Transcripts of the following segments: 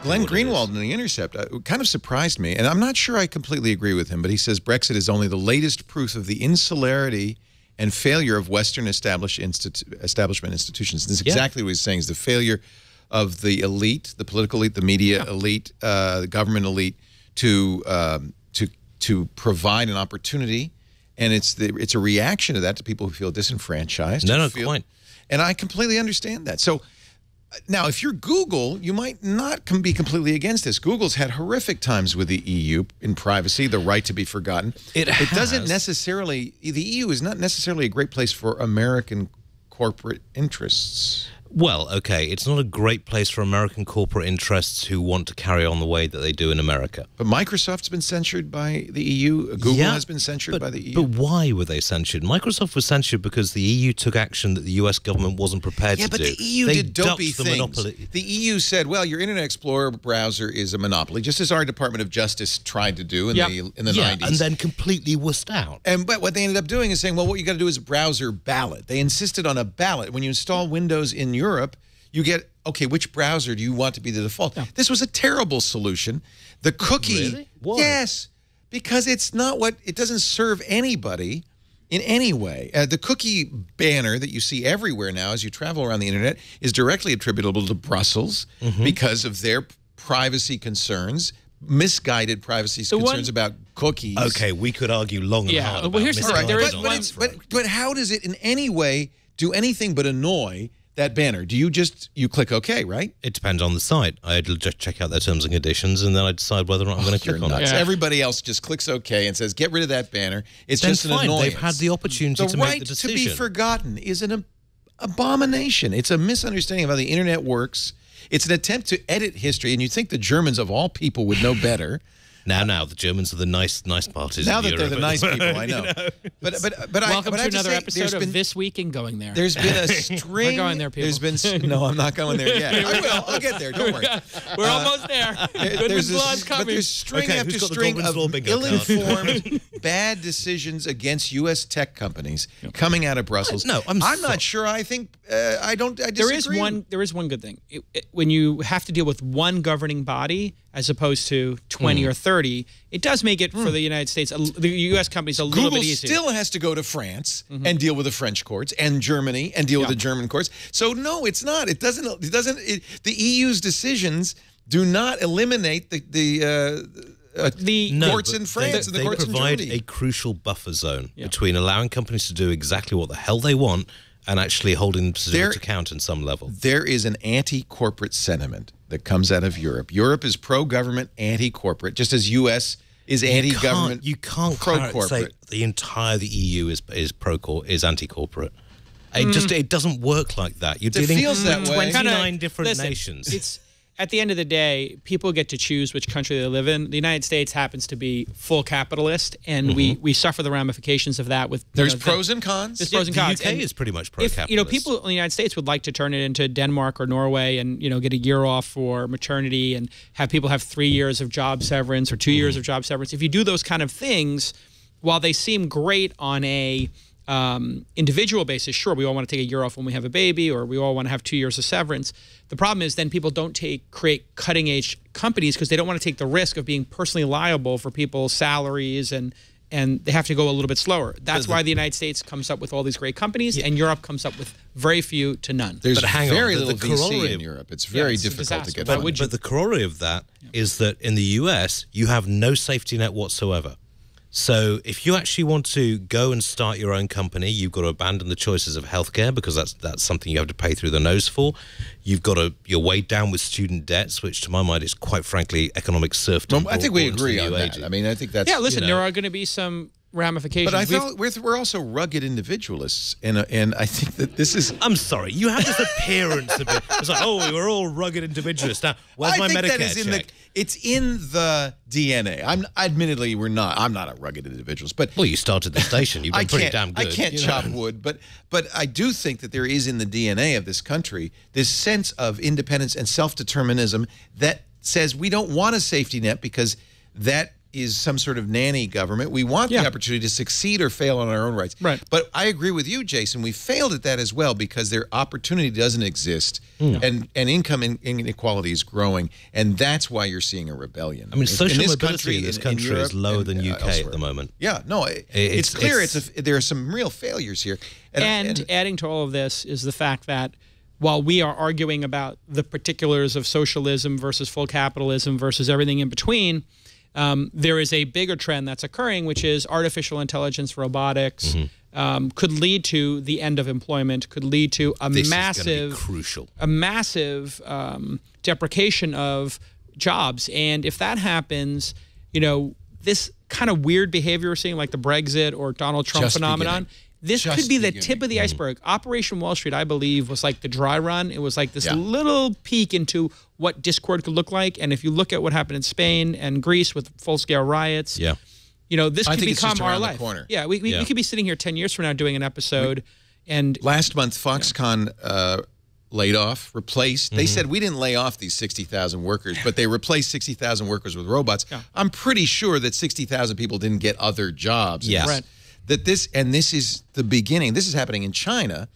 Glenn Greenwald in The Intercept kind of surprised me, and I'm not sure I completely agree with him, but he says Brexit is only the latest proof of the insularity and failure of Western establishment institutions. This is exactly what he's saying, is the failure of the elite, the political elite, the media elite, the government elite, to provide an opportunity, and it's a reaction to that, to people who feel disenfranchised. Quite. And I completely understand that. So now, if you're Google, you might not be completely against this. Google's had horrific times with the EU in privacy, the right to be forgotten. It doesn't necessarily, the EU is not necessarily a great place for American corporate interests. Well, okay, it's not a great place for American corporate interests who want to carry on the way that they do in America. But Microsoft's been censured by the EU. Google has been censured by the EU. But why were they censured? Microsoft was censured because the EU took action that the US government wasn't prepared to do. Yeah, but the EU did dopey things. The EU said, well, your Internet Explorer browser is a monopoly, just as our Department of Justice tried to do in the 90s. And then completely wussed out. But what they ended up doing is saying, well, what you got to do is a browser ballot. They insisted on a ballot. When you install Windows in Europe, you get, okay, which browser do you want to be the default? Yeah. This was a terrible solution. The cookie, really? Why? Yes, because it doesn't serve anybody in any way. The cookie banner that you see everywhere now as you travel around the internet is directly attributable to Brussels because of their privacy concerns, misguided privacy concerns about cookies. Okay, we could argue long and hard about but how does it in any way do anything but annoy that banner? Do you click OK, right? It depends on the site. I'd just check out their terms and conditions, and then I decide whether or not I'm going to click on it. Yeah. Everybody else just clicks OK and says, get rid of that banner. It's just an annoyance. They've had the opportunity to make the decision. The right to be forgotten is an abomination. It's a misunderstanding of how the internet works. It's an attempt to edit history, and you'd think the Germans of all people would know better. Now, the Germans are the nice parties. Now that they're the nice people, I know. But welcome to another episode of This Week in Going There. There's been a string. We're going there, people. No, I'm not going there yet. I will. I'll get there. Don't worry. We're almost there. Goodman's Law's coming. But there's string after string of ill-informed, bad decisions against U.S. tech companies coming out of Brussels. No, I'm not sure. I think I disagree. There is one good thing. When you have to deal with one governing body as opposed to 20 or 30, it does make it for the United States, the U.S. companies, a little bit easier. Google still has to go to France and deal with the French courts, and Germany and deal with the German courts. So no, it's not. It doesn't. The EU's decisions do not eliminate the courts in France and the courts in Germany. They provide a crucial buffer zone between allowing companies to do exactly what the hell they want and actually holding them to account in some level. There is an anti-corporate sentiment that comes out of Europe. Europe is pro-government, anti-corporate, just as U.S. is anti-government, you can't pro-corporate. Say the EU is anti-corporate. It doesn't work like that. You're dealing with 29 different nations. It's at the end of the day, people get to choose which country they live in. The United States happens to be full capitalist, and we suffer the ramifications of that. There's pros and cons. There's pros and cons. The UK is pretty much pro-capitalist. If people in the United States would like to turn it into Denmark or Norway, and get a year off for maternity, and have people have 3 years of job severance or 2 years of job severance, if you do those kind of things, while they seem great on a individual basis, sure, we all want to take a year off when we have a baby, or we all want to have 2 years of severance. The problem is then people don't create cutting-edge companies because they don't want to take the risk of being personally liable for people's salaries, and they have to go a little bit slower. That's why the United States comes up with all these great companies, and Europe comes up with very few to none. There's very little VC in Europe. It's very difficult to get funded. But the corollary of that is that in the US, you have no safety net whatsoever. So if you actually want to go and start your own company, you've got to abandon the choices of healthcare, because that's something you have to pay through the nose for. You're weighed down with student debts, which to my mind is quite frankly economic serfdom. Well, I think we agree on that. I mean, I think that's... Yeah, listen, there are going to be some ramifications. But I thought we're also rugged individualists, and I think that this is... I'm sorry, you have this appearance of it. It's like, oh, we're all rugged individualists. Now, where's my Medicare check? It's in the DNA. Admittedly, I'm not a rugged individualist, but... Well, you started the station. You've been pretty damn good. I can't chop wood, but I do think that there is in the DNA of this country this sense of independence and self-determinism that says we don't want a safety net because that is some sort of nanny government. We want the opportunity to succeed or fail on our own rights. Right. But I agree with you, Jason. We failed at that as well because their opportunity doesn't exist, and income inequality is growing, and that's why you're seeing a rebellion. I mean, social mobility in this country is lower than UK elsewhere. at the moment. Yeah, no, it's clear. There are some real failures here. And adding to all of this is the fact that while we are arguing about the particulars of socialism versus full capitalism versus everything in between, there is a bigger trend that's occurring, which is artificial intelligence, robotics, could lead to the end of employment, could lead to a massive deprecation of jobs. And if that happens, you know, this kind of weird behavior we're seeing, like the Brexit or Donald Trump phenomenon, this could be the tip of the iceberg. Operation Wall Street, I believe, was like the dry run. It was like this little peek into what discord could look like. And if you look at what happened in Spain and Greece with full-scale riots, you know, this could become our life. Yeah, we could be sitting here 10 years from now doing an episode. And last month, Foxconn laid off, replaced. They said we didn't lay off these 60,000 workers, but they replaced 60,000 workers with robots. I'm pretty sure that 60,000 people didn't get other jobs. Yes. Right. That this is the beginning. This is happening in China.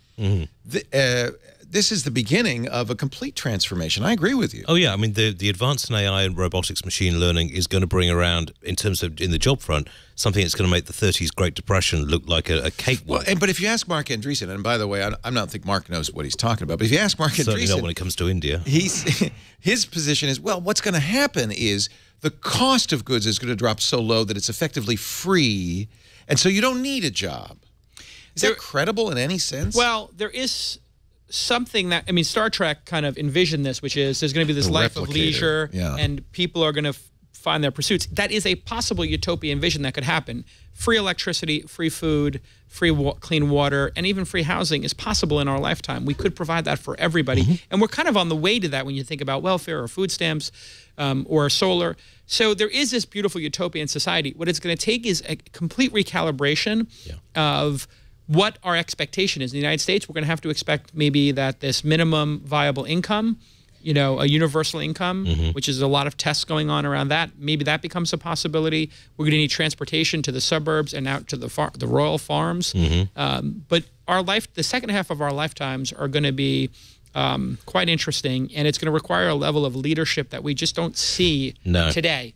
This is the beginning of a complete transformation. I agree with you. Oh yeah, I mean the advance in AI and robotics, machine learning is going to bring around, in terms of in the job front, something that's going to make the 30s Great Depression look like a cakewalk. Well, but if you ask Mark Andreessen, and by the way, I don't think Mark knows what he's talking about, but if you ask Mark Andreessen, certainly not when it comes to India, his position is, well, what's going to happen is the cost of goods is going to drop so low that it's effectively free, and so you don't need a job. Is that credible in any sense? Well, there is something that, I mean, Star Trek kind of envisioned this, which is there's going to be this life of leisure, and people are going to find their pursuits. That is a possible utopian vision that could happen. Free electricity, free food, free clean water, and even free housing is possible in our lifetime. We could provide that for everybody. And we're kind of on the way to that when you think about welfare or food stamps or solar. So there is this beautiful utopian society. What it's going to take is a complete recalibration of what our expectation is. In the United States, we're going to have to expect maybe that this minimum viable income, you know, a universal income, which is a lot of tests going on around that. Maybe that becomes a possibility. We're going to need transportation to the suburbs and out to the royal farms. But the second half of our lifetimes are going to be quite interesting, and it's going to require a level of leadership that we just don't see today.